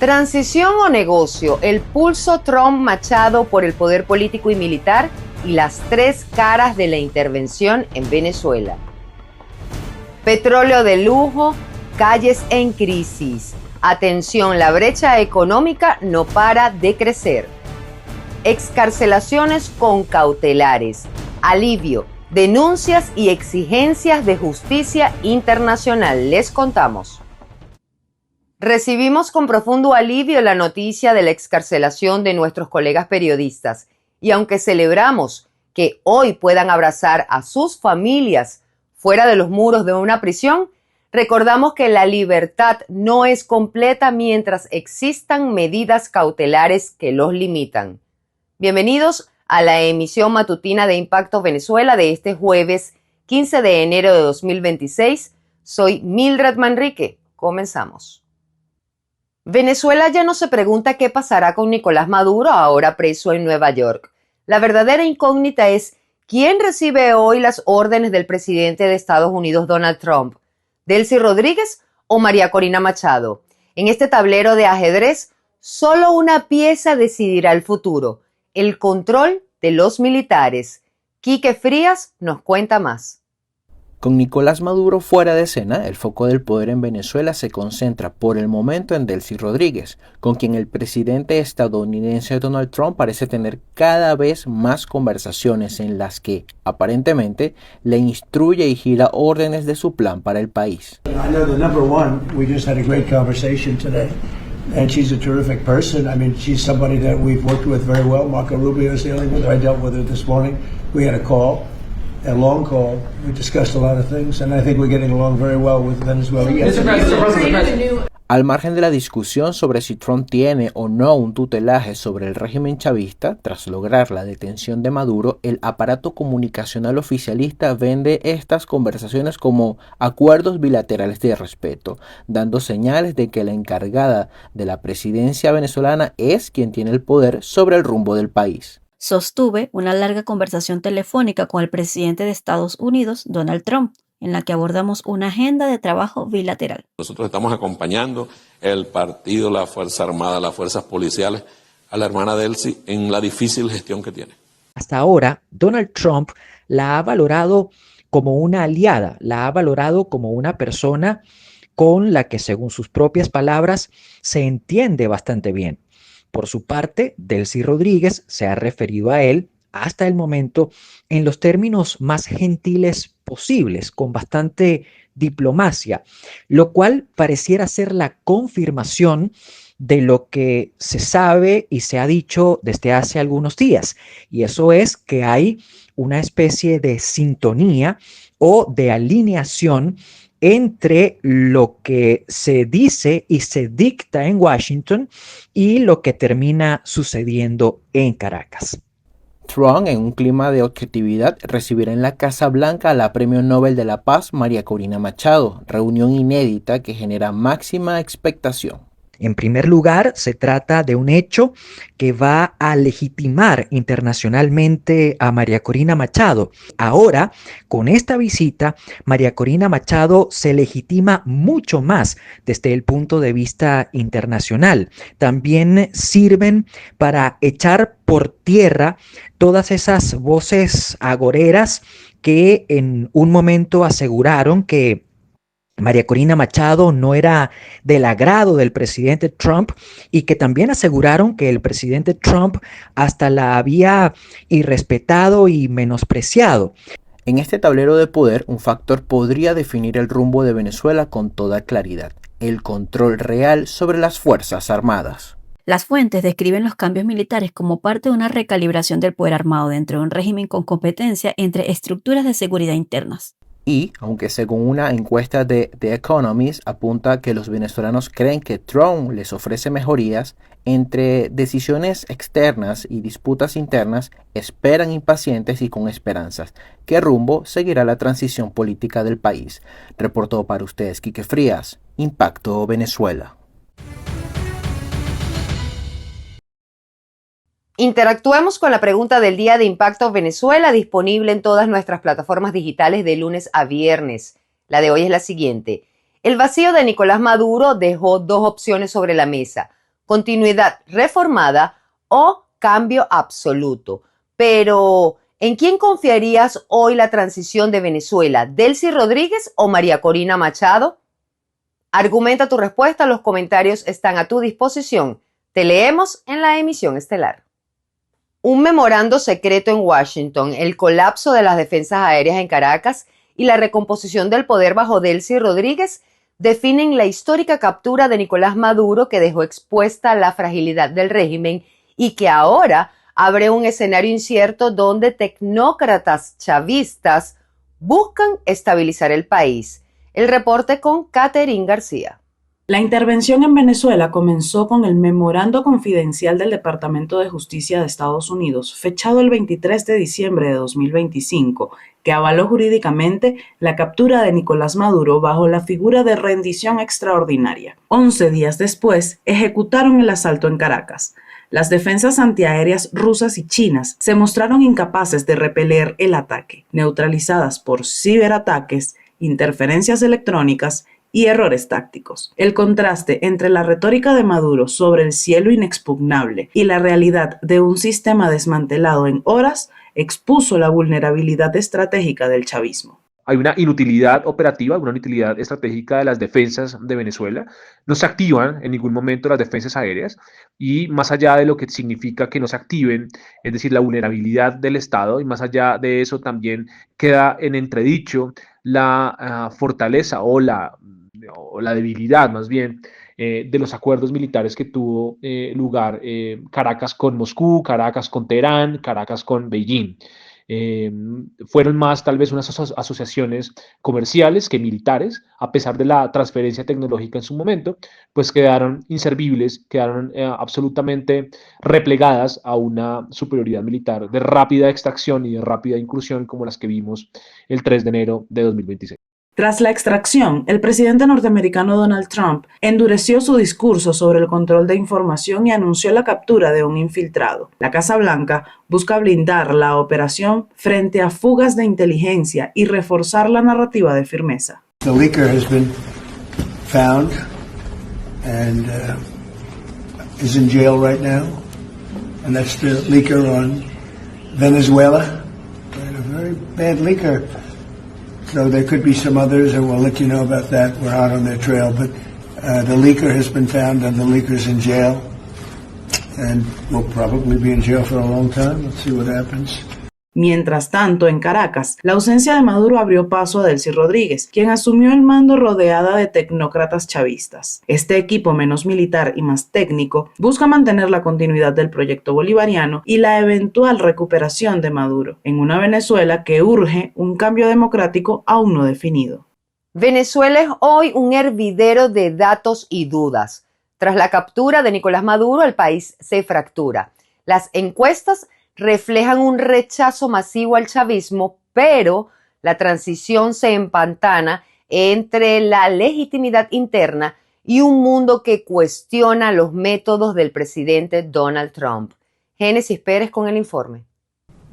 Transición o negocio, el pulso Trump-Machado por el poder político y militar y las tres caras de la intervención en Venezuela. Petróleo de lujo, calles en crisis. Atención, la brecha económica no para de crecer. Excarcelaciones con cautelares, alivio, denuncias y exigencias de justicia internacional. Les contamos. Recibimos con profundo alivio la noticia de la excarcelación de nuestros colegas periodistas y aunque celebramos que hoy puedan abrazar a sus familias fuera de los muros de una prisión, recordamos que la libertad no es completa mientras existan medidas cautelares que los limitan. Bienvenidos a la emisión matutina de Impacto Venezuela de este jueves 15 de enero de 2026. Soy Mildred Manrique. Comenzamos. Venezuela ya no se pregunta qué pasará con Nicolás Maduro, ahora preso en Nueva York. La verdadera incógnita es quién recibe hoy las órdenes del presidente de Estados Unidos, Donald Trump, Delcy Rodríguez o María Corina Machado. En este tablero de ajedrez, solo una pieza decidirá el futuro, el control de los militares. Quique Frías nos cuenta más. Con Nicolás Maduro fuera de escena, el foco del poder en Venezuela se concentra por el momento en Delcy Rodríguez, con quien el presidente estadounidense Donald Trump parece tener cada vez más conversaciones en las que, aparentemente, le instruye y gira órdenes de su plan para el país. I know the number one, we just had a great conversation today, and she's a terrific person. I mean, she's somebody that we've worked with very well. Marco Rubio is dealing with her. I dealt with her this morning. We had a call. A long call. We discussed a lot of things, and I think we're getting along very well with Venezuela. Yes. Al margen de la discusión sobre si Trump tiene o no un tutelaje sobre el régimen chavista, tras lograr la detención de Maduro, el aparato comunicacional oficialista vende estas conversaciones como acuerdos bilaterales de respeto, dando señales de que la encargada de la presidencia venezolana es quien tiene el poder sobre el rumbo del país. Sostuve una larga conversación telefónica con el presidente de Estados Unidos, Donald Trump, en la que abordamos una agenda de trabajo bilateral. Nosotros estamos acompañando el partido, la Fuerza Armada, las fuerzas policiales, a la hermana Delcy en la difícil gestión que tiene. Hasta ahora, Donald Trump la ha valorado como una aliada, la ha valorado como una persona con la que, según sus propias palabras, se entiende bastante bien. Por su parte, Delcy Rodríguez se ha referido a él hasta el momento en los términos más gentiles posibles, con bastante diplomacia, lo cual pareciera ser la confirmación de lo que se sabe y se ha dicho desde hace algunos días, y eso es que hay una especie de sintonía o de alineación entre lo que se dice y se dicta en Washington y lo que termina sucediendo en Caracas. Trump, en un clima de objetividad, recibirá en la Casa Blanca a la Premio Nobel de la Paz María Corina Machado, reunión inédita que genera máxima expectación. En primer lugar, se trata de un hecho que va a legitimar internacionalmente a María Corina Machado. Ahora, con esta visita, María Corina Machado se legitima mucho más desde el punto de vista internacional. También sirven para echar por tierra todas esas voces agoreras que en un momento aseguraron que María Corina Machado no era del agrado del presidente Trump y que también aseguraron que el presidente Trump hasta la había irrespetado y menospreciado. En este tablero de poder, un factor podría definir el rumbo de Venezuela con toda claridad: el control real sobre las Fuerzas Armadas. Las fuentes describen los cambios militares como parte de una recalibración del poder armado dentro de un régimen con competencia entre estructuras de seguridad internas. Y, aunque según una encuesta de The Economist apunta que los venezolanos creen que Trump les ofrece mejorías, entre decisiones externas y disputas internas esperan impacientes y con esperanzas qué rumbo seguirá la transición política del país. Reportó para ustedes Quique Frías, Impacto Venezuela. Interactuemos con la pregunta del día de Impacto Venezuela, disponible en todas nuestras plataformas digitales de lunes a viernes. La de hoy es la siguiente. El vacío de Nicolás Maduro dejó dos opciones sobre la mesa: continuidad reformada o cambio absoluto. Pero, ¿en quién confiarías hoy la transición de Venezuela? ¿Delcy Rodríguez o María Corina Machado? Argumenta tu respuesta, los comentarios están a tu disposición. Te leemos en la emisión estelar. Un memorando secreto en Washington, el colapso de las defensas aéreas en Caracas y la recomposición del poder bajo Delcy Rodríguez definen la histórica captura de Nicolás Maduro, que dejó expuesta la fragilidad del régimen y que ahora abre un escenario incierto donde tecnócratas chavistas buscan estabilizar el país. El reporte con Catherine García. La intervención en Venezuela comenzó con el memorando confidencial del Departamento de Justicia de Estados Unidos, fechado el 23 de diciembre de 2025, que avaló jurídicamente la captura de Nicolás Maduro bajo la figura de rendición extraordinaria. 11 días después, ejecutaron el asalto en Caracas. Las defensas antiaéreas rusas y chinas se mostraron incapaces de repeler el ataque, neutralizadas por ciberataques, interferencias electrónicas y errores tácticos. El contraste entre la retórica de Maduro sobre el cielo inexpugnable y la realidad de un sistema desmantelado en horas expuso la vulnerabilidad estratégica del chavismo. Hay una inutilidad operativa, una inutilidad estratégica de las defensas de Venezuela. No se activan en ningún momento las defensas aéreas y más allá de lo que significa que no se activen, es decir, la vulnerabilidad del Estado, y más allá de eso también queda en entredicho la fortaleza o la debilidad más bien de los acuerdos militares que tuvo lugar Caracas con Moscú, Caracas con Teherán, Caracas con Beijing. Fueron más tal vez unas asociaciones comerciales que militares, a pesar de la transferencia tecnológica en su momento, pues quedaron inservibles, quedaron absolutamente replegadas a una superioridad militar de rápida extracción y de rápida incursión como las que vimos el 3 de enero de 2026. Tras la extracción, el presidente norteamericano Donald Trump endureció su discurso sobre el control de información y anunció la captura de un infiltrado. La Casa Blanca busca blindar la operación frente a fugas de inteligencia y reforzar la narrativa de firmeza. The leaker has been found and is in jail right now, and that's the leaker on Venezuela, and a very bad leaker. So there could be some others, and we'll let you know about that. We're out on their trail, but the leaker has been found, and the leaker's in jail, and will probably be in jail for a long time. Let's see what happens. Mientras tanto, en Caracas, la ausencia de Maduro abrió paso a Delcy Rodríguez, quien asumió el mando rodeada de tecnócratas chavistas. Este equipo menos militar y más técnico busca mantener la continuidad del proyecto bolivariano y la eventual recuperación de Maduro, en una Venezuela que urge un cambio democrático aún no definido. Venezuela es hoy un hervidero de datos y dudas. Tras la captura de Nicolás Maduro, el país se fractura. Las encuestas reflejan un rechazo masivo al chavismo, pero la transición se empantana entre la legitimidad interna y un mundo que cuestiona los métodos del presidente Donald Trump. Génesis Pérez con el informe.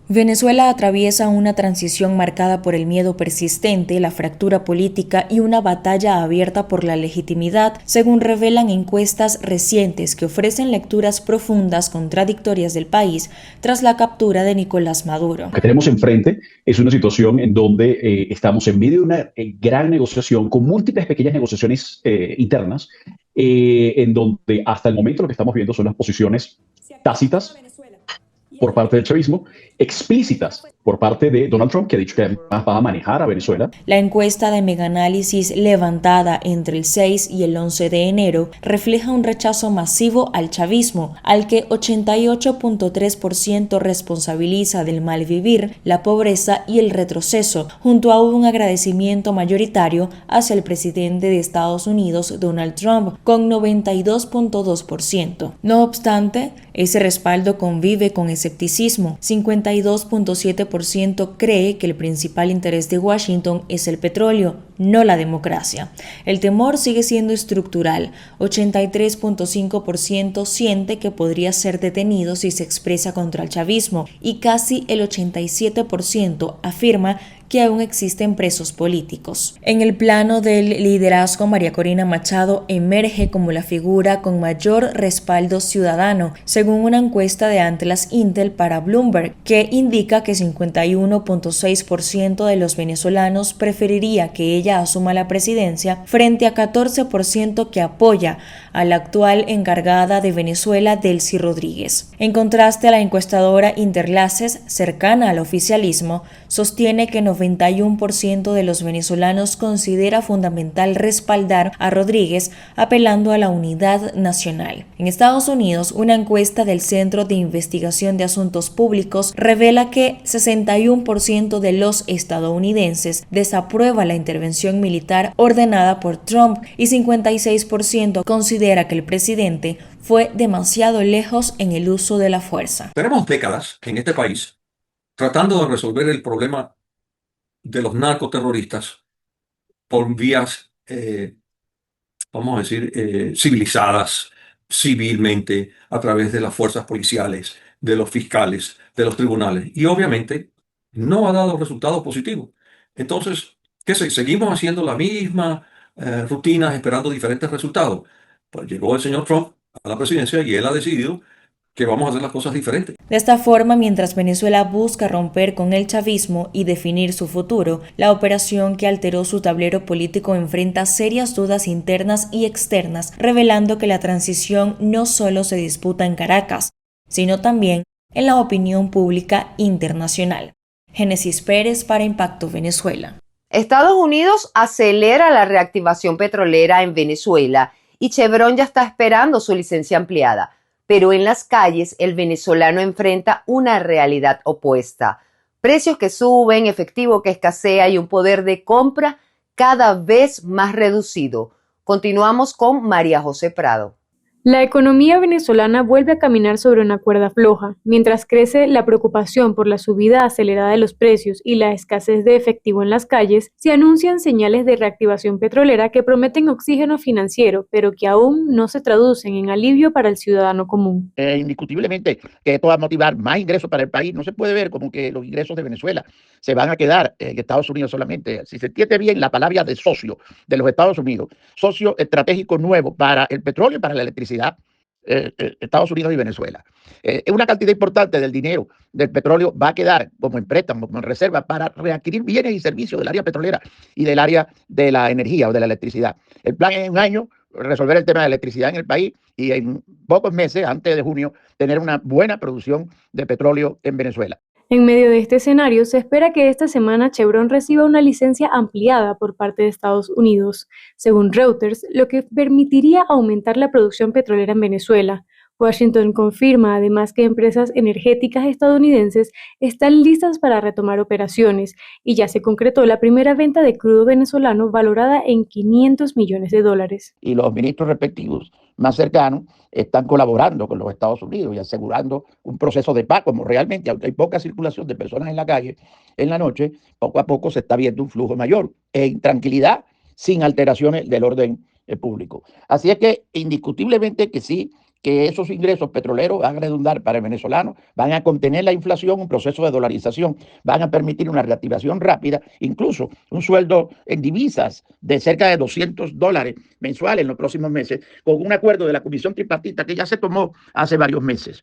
Venezuela atraviesa una transición marcada por el miedo persistente, la fractura política y una batalla abierta por la legitimidad, según revelan encuestas recientes que ofrecen lecturas profundas contradictorias del país tras la captura de Nicolás Maduro. Lo que tenemos enfrente es una situación en donde estamos en medio de una gran negociación con múltiples pequeñas negociaciones internas, en donde hasta el momento lo que estamos viendo son las posiciones tácitas por parte del chavismo, explícitas por parte de Donald Trump, que ha dicho que además va a manejar a Venezuela. La encuesta de Megaanálisis levantada entre el 6 y el 11 de enero refleja un rechazo masivo al chavismo, al que 88.3% responsabiliza del mal vivir, la pobreza y el retroceso, junto a un agradecimiento mayoritario hacia el presidente de Estados Unidos, Donald Trump, con 92.2%. No obstante, ese respaldo convive con escepticismo. 52.7% cree que el principal interés de Washington es el petróleo, no la democracia. El temor sigue siendo estructural. 83.5% siente que podría ser detenido si se expresa contra el chavismo y casi el 87% afirma que aún existen presos políticos. En el plano del liderazgo, María Corina Machado emerge como la figura con mayor respaldo ciudadano, según una encuesta de Atlas Intel para Bloomberg, que indica que 51.6% de los venezolanos preferiría que ella asuma la presidencia frente a 14% que apoya a la actual encargada de Venezuela, Delcy Rodríguez. En contraste, la encuestadora Interlaces, cercana al oficialismo, sostiene que 91% de los venezolanos considera fundamental respaldar a Rodríguez, apelando a la unidad nacional. En Estados Unidos, una encuesta del Centro de Investigación de Asuntos Públicos revela que 61% de los estadounidenses desaprueba la intervención militar ordenada por Trump y 56% considera que el presidente fue demasiado lejos en el uso de la fuerza. Tenemos décadas en este país tratando de resolver el problema de los narcoterroristas por vías, vamos a decir, civilizadas, civilmente, a través de las fuerzas policiales, de los fiscales, de los tribunales. Y obviamente no ha dado resultados positivos. Entonces, ¿qué sé? Seguimos haciendo la misma rutina, esperando diferentes resultados. Pues llegó el señor Trump a la presidencia y él ha decidido que vamos a hacer las cosas diferentes. De esta forma, mientras Venezuela busca romper con el chavismo y definir su futuro, la operación que alteró su tablero político enfrenta serias dudas internas y externas, revelando que la transición no solo se disputa en Caracas, sino también en la opinión pública internacional. Génesis Pérez para Impacto Venezuela. Estados Unidos acelera la reactivación petrolera en Venezuela y Chevron ya está esperando su licencia ampliada. Pero en las calles el venezolano enfrenta una realidad opuesta. Precios que suben, efectivo que escasea y un poder de compra cada vez más reducido. Continuamos con María José Prado. La economía venezolana vuelve a caminar sobre una cuerda floja. Mientras crece la preocupación por la subida acelerada de los precios y la escasez de efectivo en las calles, se anuncian señales de reactivación petrolera que prometen oxígeno financiero, pero que aún no se traducen en alivio para el ciudadano común. Indiscutiblemente que esto va a motivar más ingresos para el país. No se puede ver como que los ingresos de Venezuela se van a quedar en Estados Unidos solamente. Si se entiende bien la palabra de socio de los Estados Unidos, socio estratégico nuevo para el petróleo y para la electricidad, Estados Unidos y Venezuela. Una cantidad importante del dinero del petróleo va a quedar como en préstamo, como en reserva para readquirir bienes y servicios del área petrolera y del área de la energía o de la electricidad. El plan es en un año resolver el tema de electricidad en el país y en pocos meses, antes de junio, tener una buena producción de petróleo en Venezuela. En medio de este escenario, se espera que esta semana Chevron reciba una licencia ampliada por parte de Estados Unidos, según Reuters, lo que permitiría aumentar la producción petrolera en Venezuela. Washington confirma además que empresas energéticas estadounidenses están listas para retomar operaciones y ya se concretó la primera venta de crudo venezolano valorada en $500 millones. Y los ministros respectivos más cercanos están colaborando con los Estados Unidos y asegurando un proceso de paz, como realmente, aunque hay poca circulación de personas en la calle en la noche, poco a poco se está viendo un flujo mayor, en tranquilidad, sin alteraciones del orden público. Así es que indiscutiblemente que sí, que esos ingresos petroleros van a redundar para el venezolano, van a contener la inflación, un proceso de dolarización, van a permitir una reactivación rápida, incluso un sueldo en divisas de cerca de $200 mensuales en los próximos meses, con un acuerdo de la Comisión Tripartita que ya se tomó hace varios meses,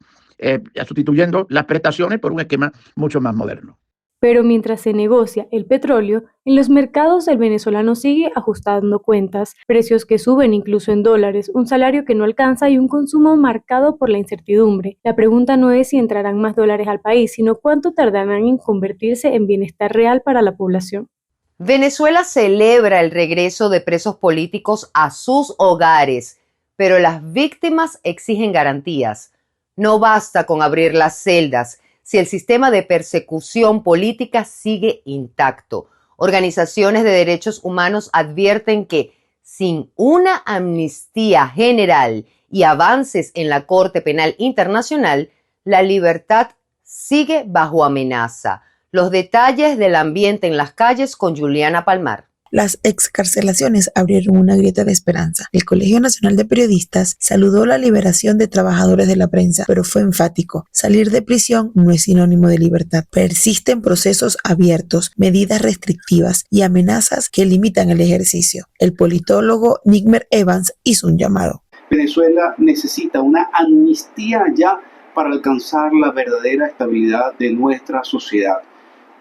sustituyendo las prestaciones por un esquema mucho más moderno. Pero mientras se negocia el petróleo, en los mercados el venezolano sigue ajustando cuentas, precios que suben incluso en dólares, un salario que no alcanza y un consumo marcado por la incertidumbre. La pregunta no es si entrarán más dólares al país, sino cuánto tardarán en convertirse en bienestar real para la población. Venezuela celebra el regreso de presos políticos a sus hogares, pero las víctimas exigen garantías. No basta con abrir las celdas si el sistema de persecución política sigue intacto. Organizaciones de derechos humanos advierten que sin una amnistía general y avances en la Corte Penal Internacional, la libertad sigue bajo amenaza. Los detalles del ambiente en las calles con Juliana Palmar. Las excarcelaciones abrieron una grieta de esperanza. El Colegio Nacional de Periodistas saludó la liberación de trabajadores de la prensa, pero fue enfático. Salir de prisión no es sinónimo de libertad. Persisten procesos abiertos, medidas restrictivas y amenazas que limitan el ejercicio. El politólogo Nigmer Evans hizo un llamado. Venezuela necesita una amnistía ya para alcanzar la verdadera estabilidad de nuestra sociedad.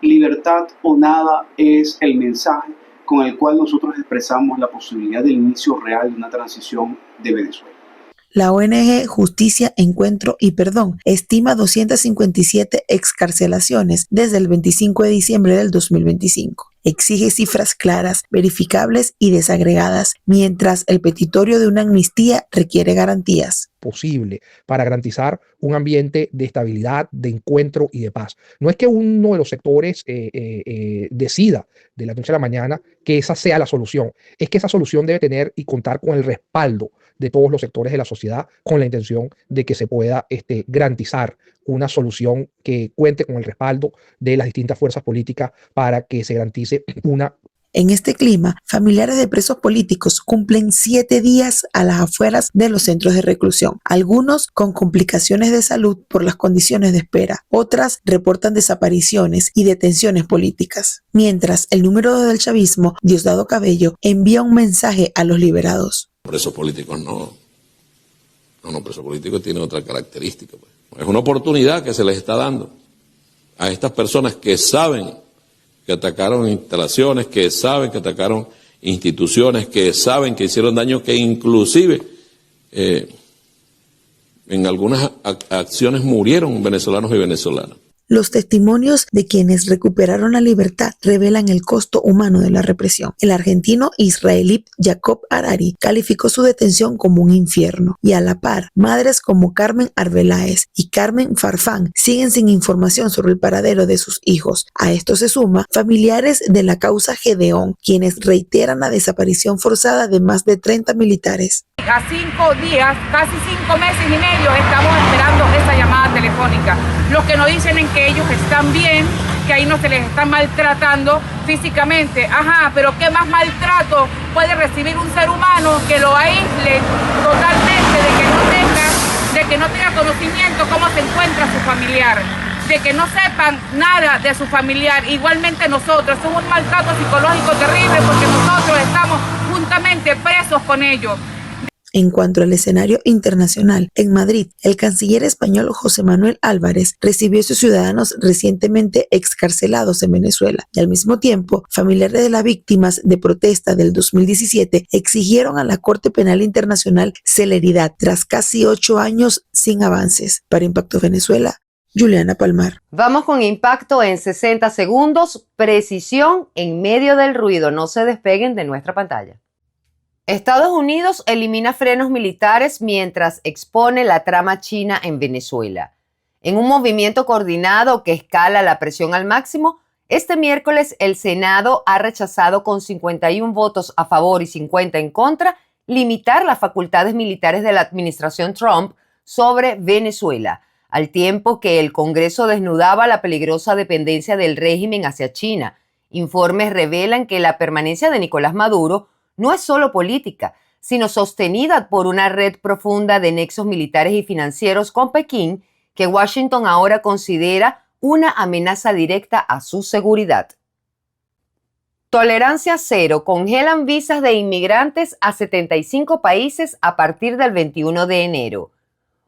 Libertad o nada es el mensaje con el cual nosotros expresamos la posibilidad del inicio real de una transición de Venezuela. La ONG Justicia, Encuentro y Perdón estima 257 excarcelaciones desde el 25 de diciembre del 2025. Exige cifras claras, verificables y desagregadas, mientras el petitorio de una amnistía requiere garantías. Posible para garantizar un ambiente de estabilidad, de encuentro y de paz. No es que uno de los sectores decida de la noche a la mañana que esa sea la solución, es que esa solución debe tener y contar con el respaldo de todos los sectores de la sociedad con la intención de que se pueda garantizar una solución que cuente con el respaldo de las distintas fuerzas políticas para que se garantice una. En este clima, familiares de presos políticos cumplen 7 días a las afueras de los centros de reclusión, algunos con complicaciones de salud por las condiciones de espera, otras reportan desapariciones y detenciones políticas. Mientras, el número 2 del chavismo, Diosdado Cabello, envía un mensaje a los liberados. Presos políticos no, presos políticos tienen otra característica. Pues. Es una oportunidad que se les está dando a estas personas que saben que atacaron instalaciones, que saben que atacaron instituciones, que saben que hicieron daño, que inclusive en algunas acciones murieron venezolanos y venezolanas. Los testimonios de quienes recuperaron la libertad revelan el costo humano de la represión. El argentino israelí Jacob Harari calificó su detención como un infierno y a la par, madres como Carmen Arbeláez y Carmen Farfán siguen sin información sobre el paradero de sus hijos. A esto se suma familiares de la causa Gedeón, quienes reiteran la desaparición forzada de más de 30 militares. A 5 días, casi 5 meses y medio, estamos esperando esa llamada telefónica. Los que nos dicen en que ellos están bien, que ahí no se les está maltratando físicamente. Ajá, pero ¿qué más maltrato puede recibir un ser humano que lo aísle totalmente, de que no tenga conocimiento cómo se encuentra su familiar, de que no sepan nada de su familiar? Igualmente nosotros, es un maltrato psicológico terrible porque nosotros estamos juntamente presos con ellos. En cuanto al escenario internacional, en Madrid, el canciller español José Manuel Álvarez recibió a sus ciudadanos recientemente excarcelados en Venezuela y al mismo tiempo, familiares de las víctimas de protesta del 2017 exigieron a la Corte Penal Internacional celeridad tras casi 8 años sin avances. Para Impacto Venezuela, Juliana Palmar. Vamos con Impacto en 60 segundos, precisión en medio del ruido. No se despeguen de nuestra pantalla. Estados Unidos elimina frenos militares mientras expone la trama china en Venezuela. En un movimiento coordinado que escala la presión al máximo, este miércoles el Senado ha rechazado con 51 votos a favor y 50 en contra limitar las facultades militares de la administración Trump sobre Venezuela, al tiempo que el Congreso desnudaba la peligrosa dependencia del régimen hacia China. Informes revelan que la permanencia de Nicolás Maduro no es solo política, sino sostenida por una red profunda de nexos militares y financieros con Pekín, que Washington ahora considera una amenaza directa a su seguridad. Tolerancia cero. Congelan visas de inmigrantes a 75 países a partir del 21 de enero.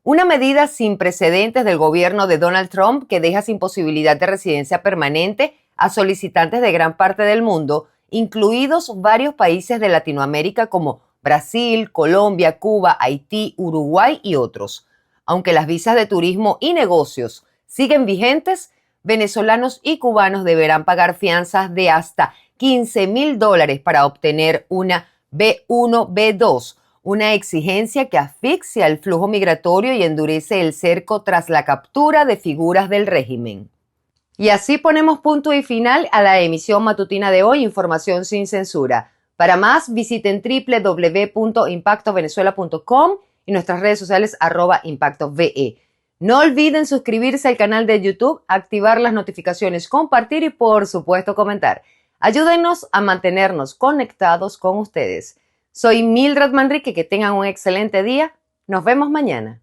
Una medida sin precedentes del gobierno de Donald Trump que deja sin posibilidad de residencia permanente a solicitantes de gran parte del mundo, incluidos varios países de Latinoamérica como Brasil, Colombia, Cuba, Haití, Uruguay y otros. Aunque las visas de turismo y negocios siguen vigentes, venezolanos y cubanos deberán pagar fianzas de hasta $15,000 para obtener una B1, B2, una exigencia que asfixia el flujo migratorio y endurece el cerco tras la captura de figuras del régimen. Y así ponemos punto y final a la emisión matutina de hoy, Información sin Censura. Para más, visiten www.impactovenezuela.com y nuestras redes sociales @ImpactoVE. No olviden suscribirse al canal de YouTube, activar las notificaciones, compartir y por supuesto comentar. Ayúdennos a mantenernos conectados con ustedes. Soy Mildred Manrique, que tengan un excelente día. Nos vemos mañana.